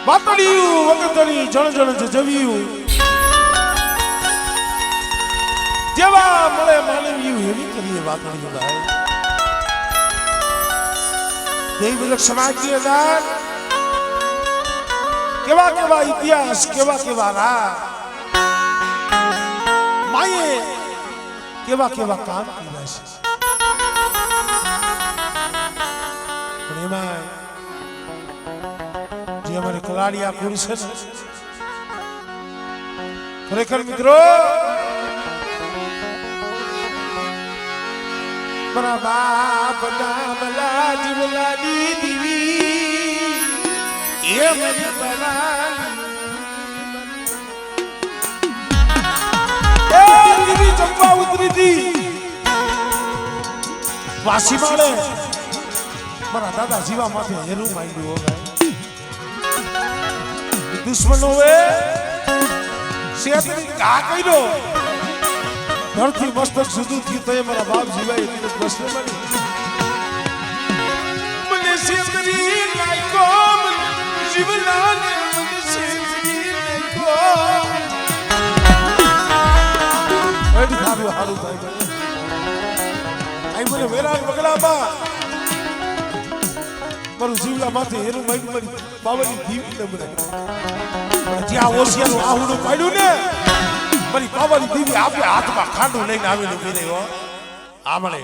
વાતડિયું વગતડી જણ જજવ્યું જેવા મળે માનવ્યું એવી કરીએ વાતડિયું ગાય દેવ સમાજની અંદર કેવા કેવા ઇતિહાસ કેવા કેવા રા માયે કેવા કેવા કામ કર્યા છે પણ એમાં જે અમારે કલાડિયા કુળ છે ને ખરેખર મિત્રો મારા બાપ નામલા જીવલાની દીવી એ મને દીવી ચંપા ઉતરી હતી વાસી માળે મારા દાદા જીવા માથે હેરું માંડ્યું હો દુશ્મનો એ શેતરી ઘા કર્યો ધરતી મસ્તક સુધી થયું તો મારા બાપ જીવાય એટલે પ્રશ્ન બની મને શેતરી લાગ્યો જીવલાને મને શેતરી લાગ્યો એડી થારું હારું થાય આઈ મને વેરાગ બગડામાં મારું જીવલા માથે હેરું માંડી પડી બાવાની દીવી ન બનાવી જ્યાં ઓશિયાનું આહુડું પાડ્યું ને મારી બાવાની દીવી આપણે હાથમાં ખાંડું લઈને આવેલું કીધે હો આમળે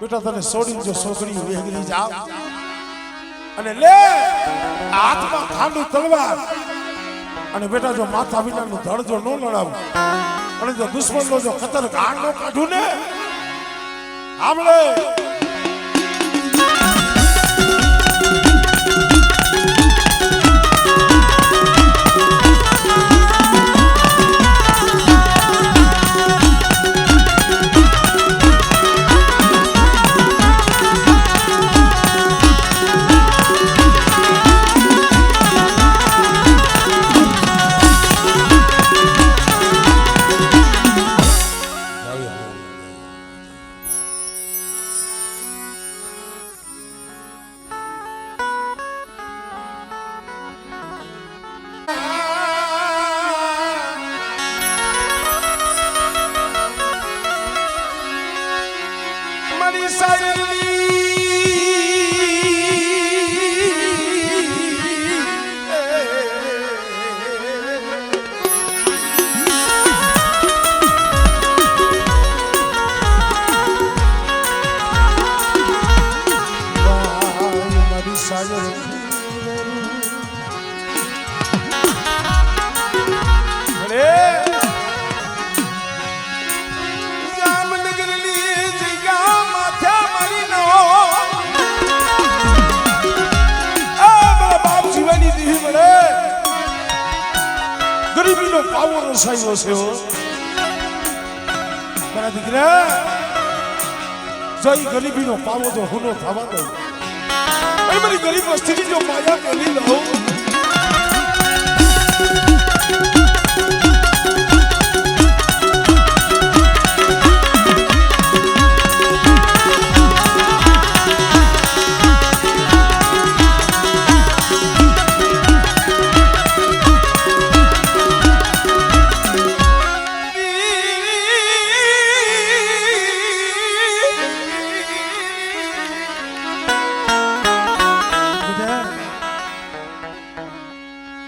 બેટા તને છોડીને જો છોકરી વેગરી જાવ અને લે હાથમાં ખાંડું તલવાર અને બેટા જો માથા વિનાનું ધડ જો ન લડાવું અને જો દુશ્મનનો જો ખતર ઘાણ નો કાઢું ને આમળે સાયો છે હો મારા દીકરા જઈ ગરીબીનો પાવો જો હુનો થવા દો મારી ગરીબ વસ્તીની જો માયા કરી લઉં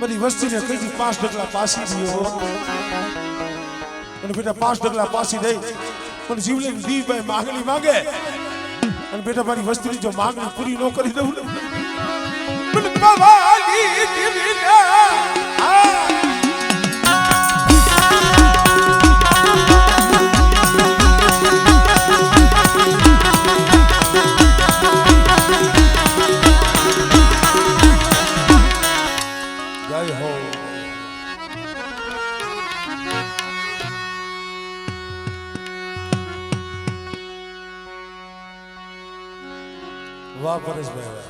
મારી વસ્તીને કઈથી 5 ડગલા પાસી દીયો અને બેટા 5 ડગલા પાસી દઈ પણ જીવલેન દીભાઈ માંગણી માંગે અને બેટા મારી વસ્તીની જો માંગણી પૂરી ન કરી દઉં ને મને બાવાની દીવીના જય હો. વાહ પરેશભાઈ વાહ.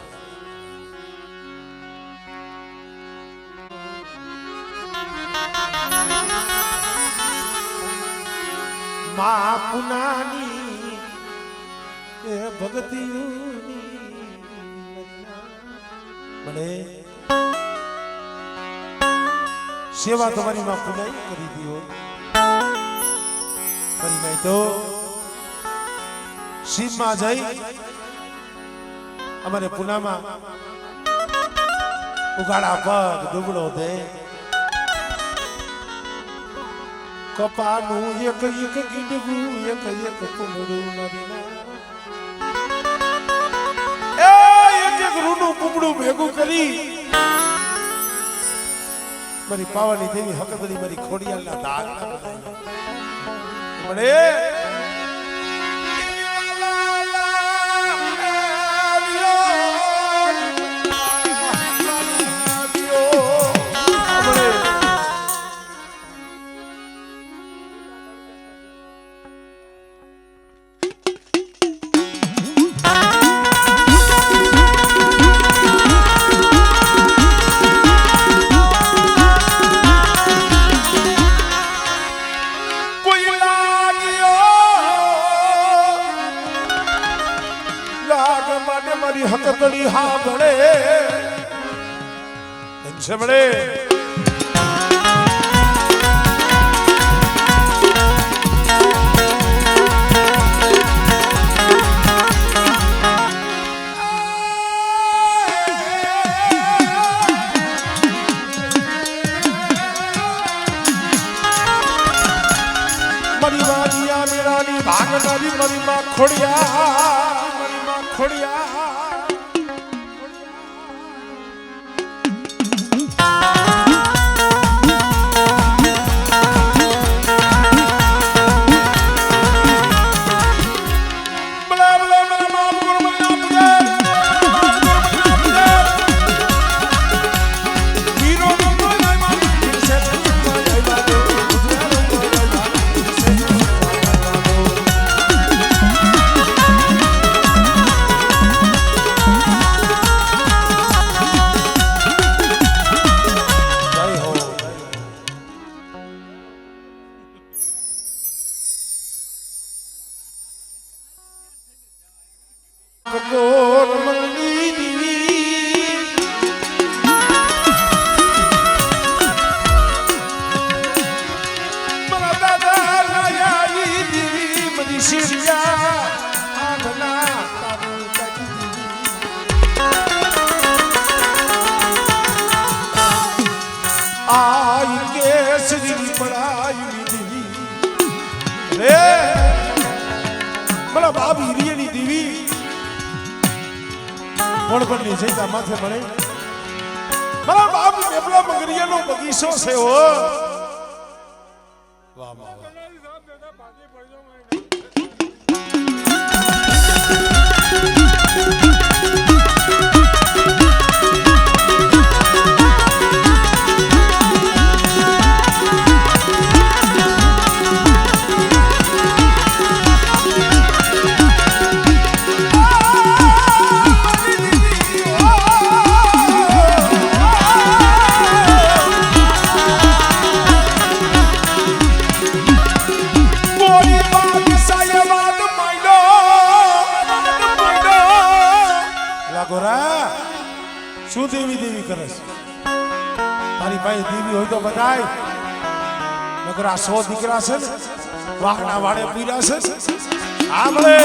મા પુનાની એ ભગતિયુની મને સેવા તમારી માં પુનાઈ કરી દીઓ કરી મેં તો શિવમાં જઈ અમારે પુનામાં ઉગાડા પગ દુબળો દે કપાનું એક એક ગીડવું એક એક કુમડું એક એક રૂનું કુમડું ભેગું કરી મારી પાવાની દેવી હકદરી મારી ખોડિયાલના દાગ મળે. હકતડી હા ભળે એમસે ભળે મારી વાડિયા મેરાની ભાગનારી મારી માં ખોડિયા માથે મળે મારા બાપ મેપલા મંગરિયાનો બગીચો છે હો. વાહ વાહ શું દેવી દેવી કરે છે? તારી પાસે દેવી હોય તો બધાય નકર આ 100 દીકરા છે ને વાહના વાડે પીરા છે. આમળે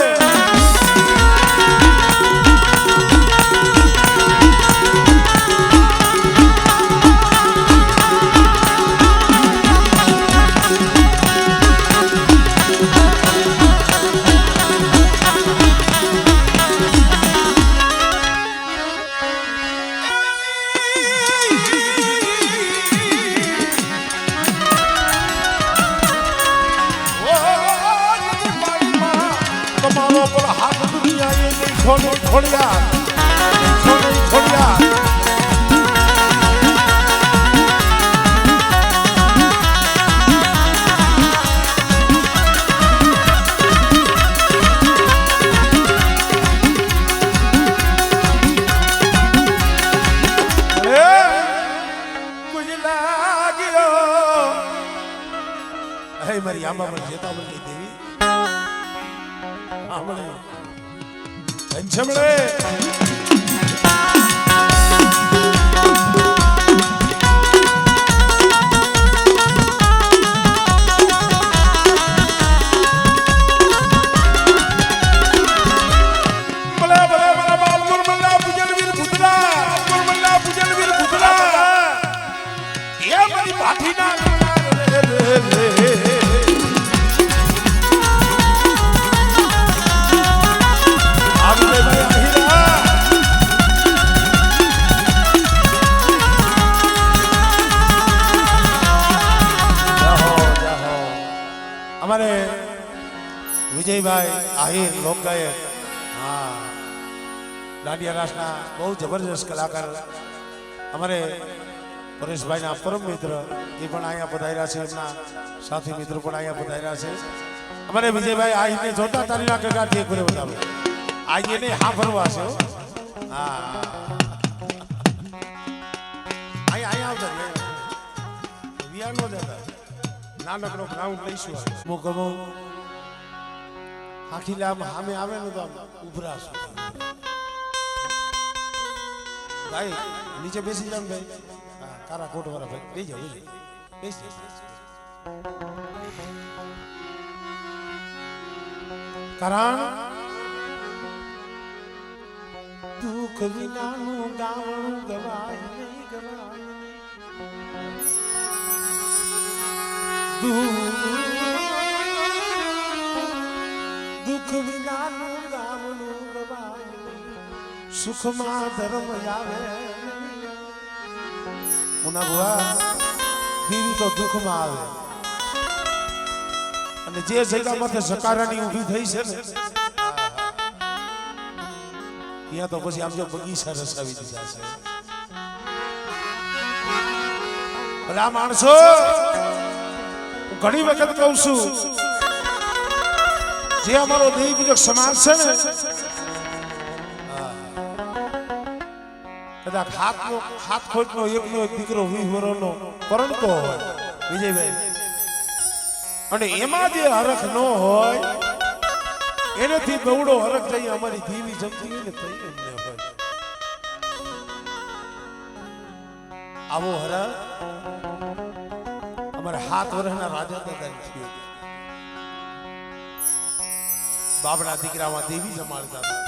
ખોડિયા એ મારી આંબામાં જેતાવલી દેવી આમણે અંછમળે हमारे विजय भाई आहिर लोक गायक हाँ दांडिया रासना बहुत जबरदस्त कलाकार हमारे परेश भाई ना परम मित्र ये पण आया पधार्या छे एमना साथी मित्र पण आया पधार्या छे हमारे विजय भाई आहिर ने जोता तालीना कगाथी एक बार बतावे आइए ने हां भरवा छे हां आया आया आवता विया नो जता नानकड़ो ग्राउंड लईशु मो गमो आखीला हामे आवे ने तो उभराश भाई नीचे बेसी जाओ भाई कारा कोट वाला भाई बेस जाओ बेस कारण दुख विना नु गावणु गवाय नहीं गवाय दुख विना नु गावणु गवाय सुख मा धर्म आवे मुना बुआ दीवी तो दुख में आवे અને જે જગ્યા માથે સકારાની ઊભી થઈ છે ને ત્યાં તો પછી આમ જો બગીચા રસાવી દીધા છે ભલા માણસો ઘણી વખત કહું છું જે અમારો દૈવિક સમાજ છે ને કદાચ હાથ ખોટનો એકનો એક દીકરો 20 વર્ષનો પરણતો હોય વિજયભાઈ અને એમાં જે હરખ ન હોય એનેથી દોડો હરખ જઈ અમારી દેવી જમતી હોય ને તઈ એમને હોય આવો હરખ અમારા 7 વર્ષના રાજા દાદા થયો બાબડા દીકરામાં દેવી જમાડતા હતા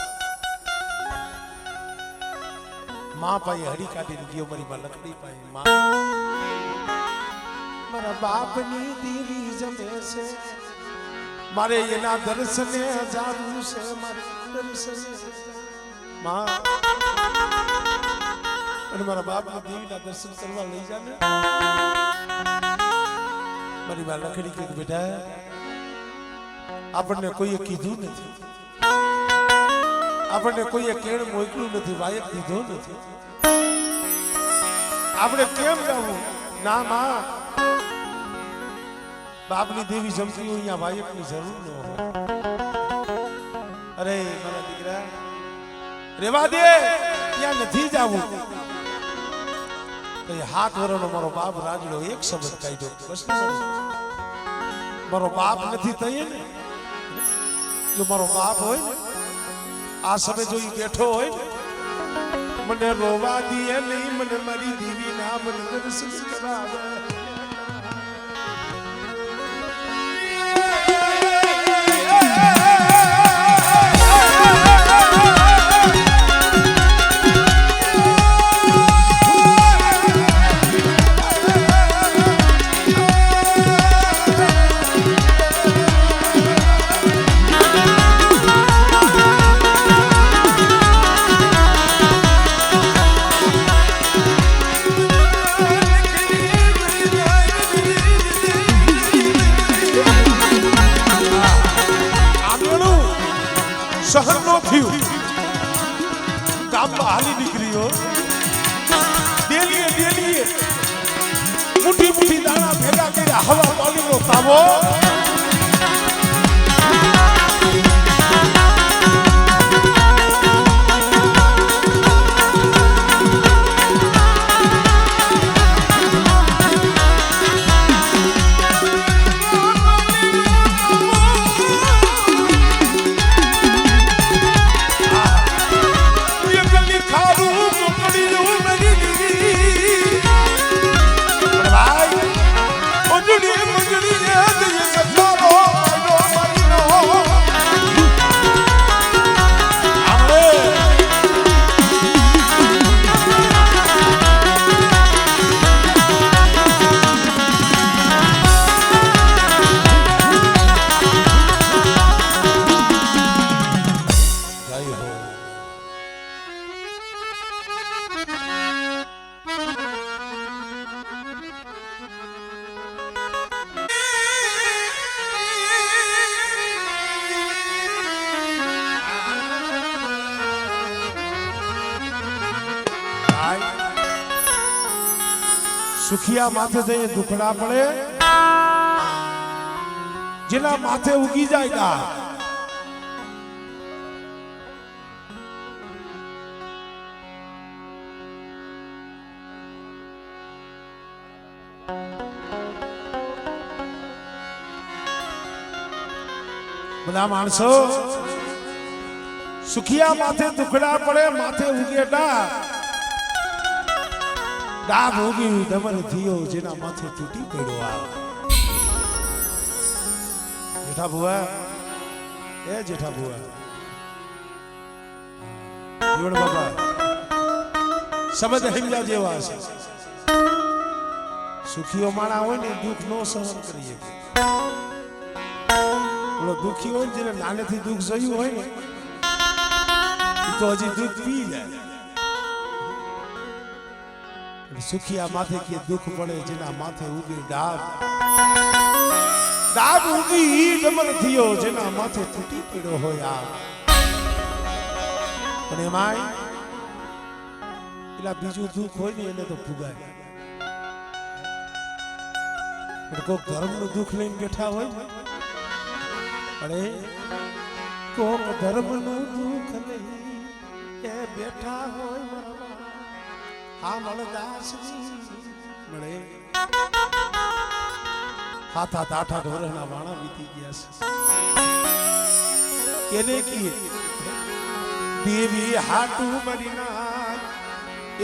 मां पाई हड़ी काटी गयो मरी मां लकड़ी पाई मां मारा बाप नी दीवी जमे से मारे एना दर्शने जादू से मारे दर्शने मां અને મારા બાપ ને દેવી ના દર્શન કરવા લઈ જાને મારી માં લકડી કે બેટા આપણને કોઈએ કીધું નથી આપણે કોઈએ કેણ મોકલ્યું નથી વાયક દીધો નથી આપણે કેમ જાવું ના માં બાપની દેવી જમતી હોય અહીંયા વાયકની જરૂર ન હોય અરે મારા દીકરા રેવા દે ત્યાં નથી જાવું તો 7 વર્ષનો મારો બાપ રાજડો એક શબ્દ કાઢ્યો બસ મારો બાપ નથી થઈ ને જો મારો બાપ હોય ને आ समय जो बैठो हो मने रोवा दिए नहीं मन मरी दीवी ना मन दर्शन करावे शहर नो थी गाम हाली निकली हो डेली मुठी दाना भेगा कर हवा पानी नो तावो સુખિયા માથે જઈને દુખડા પડે, જેના માથે ઉગી જાય ડાળ. બધા માણસો સુખિયા માથે દુખડા પડે, માથે ઉગે ડાળ. ડાબ ઉગી ડમર થયો, જેના માથે તૂટી પડ્યો આવે. જેઠા ભુવા, એ જેઠા ભુવા, જીવણ બાબા શબ્દ હિમલા જેવા છે. સુખીઓ માણા હોય ને દુઃખ નો સહન કરીએ. ઓલો દુખી હોય ને, જેને નાનેથી દુઃખ જોયું હોય ને, તો હજી દુઃખ પી જાય. સુખિયા માથે કે દુઃખ પડે, જેના માથે ઉગી ડાબ. ડાબ ઉગી ડમર થયો, જેના માથે તૂટી પડ્યો હોય આ. પણ એમાંય પેલા બીજું દુઃખ હોય ને એને તો ભૂગાય. કોક ધર્મનું દુઃખ લઈને બેઠા હોય ને, પણ કોક ધર્મનું દુઃખ લઈને બેઠા હોય. હા મળદાસ મળે હાથ હાથ 8-8 વર્ષના વાણા વીતી ગયા છે. એને કી દેવી હાટુ મરીના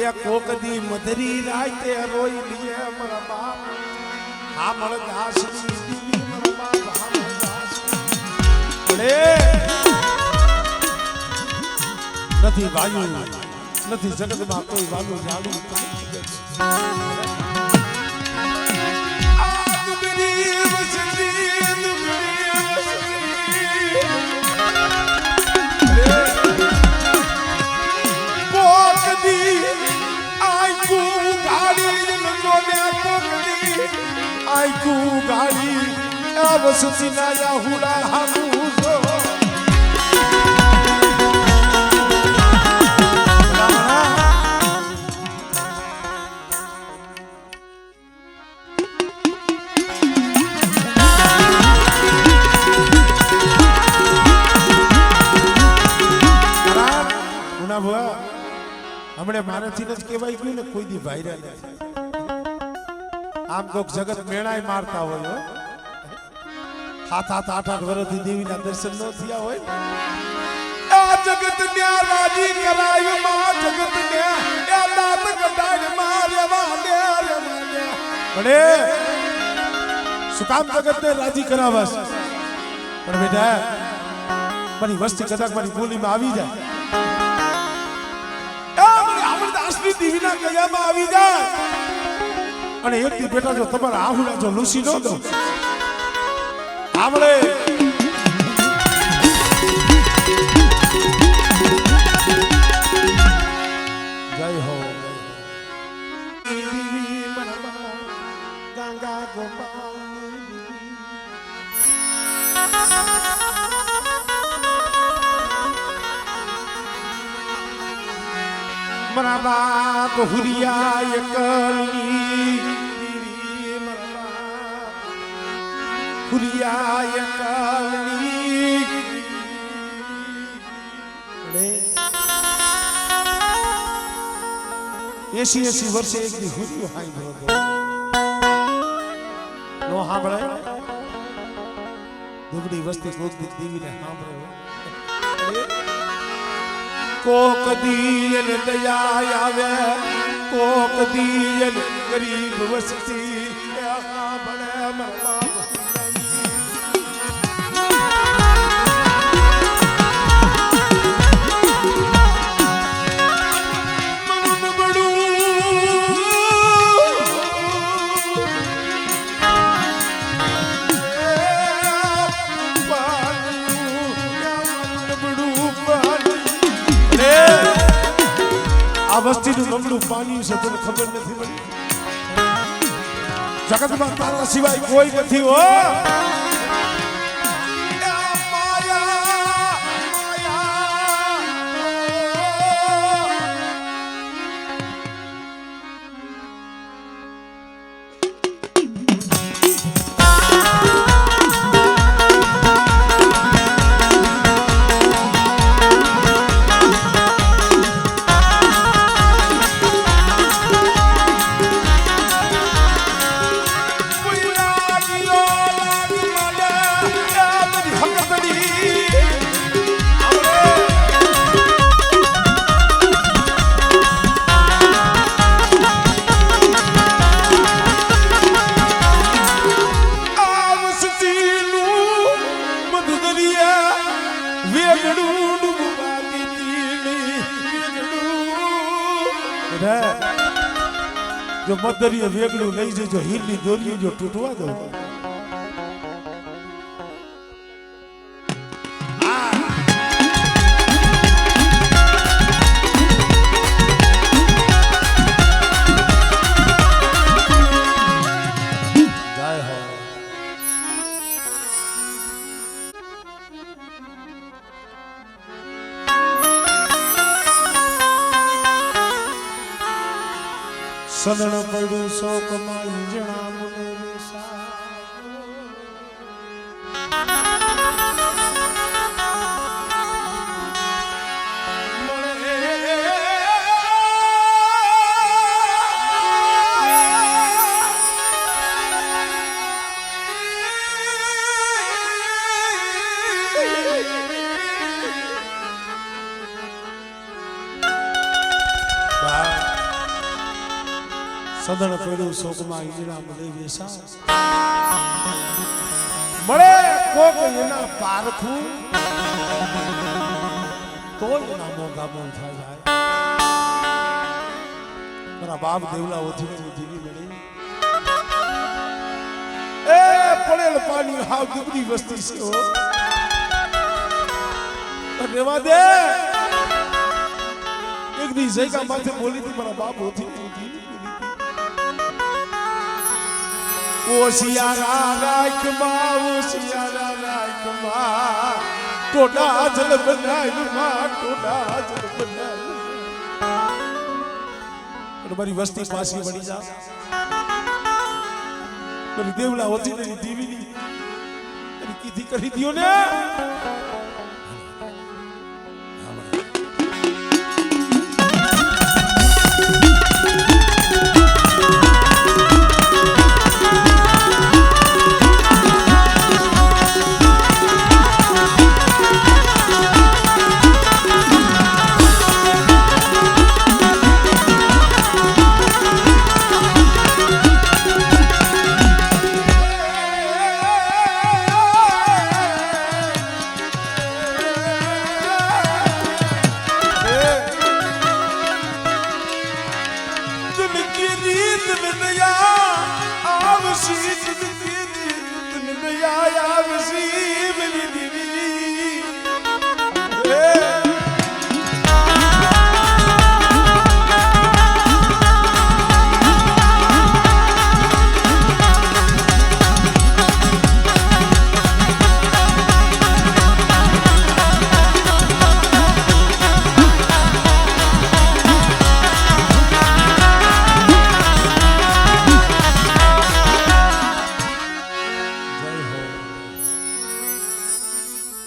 એ કોક દી મધરી રાતે રોઈ લીએ મારા બાપ. હા મળદાસ દેવી મારા બાપ. હા મળદાસ મળે નથી વાયુ, નથી જગતમાં કોઈ વાલું જાણું. ગાડી વસતી ના યાહુડા હામું જો. હમણે મારાથી જ કહેવાય ગયું ને, કોઈ દી ભાઈરા નથી. આમ કોક જગત મેળાય મારતા હોય, 7-8 વર્ષથી દેવીના દર્શન ન થયા હોય. આ જગત ને રાજી કરાયું માં, જગત ને આ દાત કટાય મારે વાલે રે માને. ભલે શું કામ જગત ને રાજી કરાવસ, પણ બેટા મારી વસ્તી કદાચ મારી બોલીમાં આવી જાય, દેવીના કયામાં આવી જાય. અને એક દી બેટા જો તમારા આહુડા જો લૂસી ન દો આવડે. જય હો ગંગા ગોપાલ. મારા બાપ હુરિયા એકલી, હુરિયા એકલી. 80 વર્ષે એક દી હુરિયો હાઈ હતો. નો સાંભળે દુબળી વસ્તી કોક દી દેવીને સાંભળે. કોક દી એને દયા આવે, કોક દી એને ગરીબ વસ્તી સાંભળે. મારા આ વસ્તીનું નમણું પાણી છે, તને ખબર નથી પડી. જગતમાં તારા સિવાય કોઈ નથી. હો જો મદરીએ વેગડું લઈ જજો હીરની દોરીએ જો તૂટવા દો સદણ પડ્યું શોકમાં ઈંજણા મુને વેસા સદણ પડ્યું શોકમાં ઈંજણા મુને વેસા મળે કોક એના પારખું તો એના મોંઘા મોં થાય મારા બાપ દેવલા ઓથી જીવી મળી એ પડેલ પાણી હાવ દુબળી વસ્તી છે હો રેવા દે એક દી જયકા માથે બોલી હતી મારા બાપ ઓથી જીવી ઓશિયારા રાખમાં ટોડા જલ બનાવ્યું ટોડા જલ બનાવ્યું મારી વસ્તી પાછી વળી જા મારી દેવલા હોતી ને દીવીની કીધી કરી દિયો ને